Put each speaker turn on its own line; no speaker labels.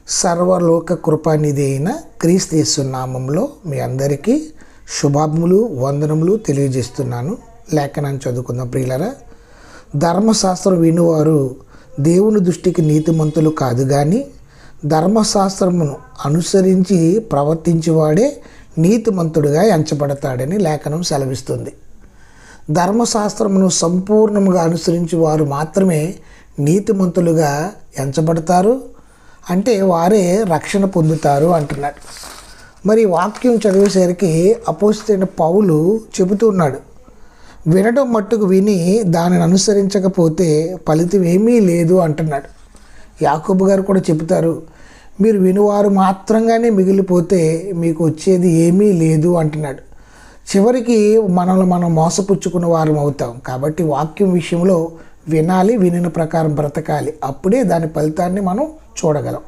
సర్వలోక కృపానిధి అయిన క్రీస్తు యేసు నామములో మీ అందరికీ శుభాములు వందనములు తెలియజేస్తున్నాను. లేఖనాన్ని చదువుకున్న ప్రియులరా, ధర్మశాస్త్రం వినువారు దేవుని దృష్టికి నీతిమంతులు కాదు, కానీ ధర్మశాస్త్రమును అనుసరించి ప్రవర్తించేవాడే నీతిమంతుడిగా ఎంచబడతాడని లేఖనం సెలవిస్తుంది. ధర్మశాస్త్రమును సంపూర్ణంగా అనుసరించి వారు మాత్రమే నీతిమంతులుగా ఎంచబడతారు, అంటే వారే రక్షణ పొందుతారు అంటున్నాడు. మరి వాక్యం చదివేసరికి అపోస్తలుడైన పౌలు చెబుతున్నాడు, వినడం మట్టుకు విని దానిని అనుసరించకపోతే ఫలితం ఏమీ లేదు అంటున్నాడు. యాకోబు గారు కూడా చెబుతారు, మీరు వినువారు మాత్రంగానే మిగిలిపోతే మీకు వచ్చేది ఏమీ లేదు అంటున్నాడు. చివరికి మనల్ని మనం మోసపుచ్చుకున్న వారం అవుతాం. కాబట్టి వాక్యం విషయంలో వినాలి, వినిన ప్రకారం బ్రతకాలి. అప్పుడే దాని ఫలితాన్ని మనం చూడగలం.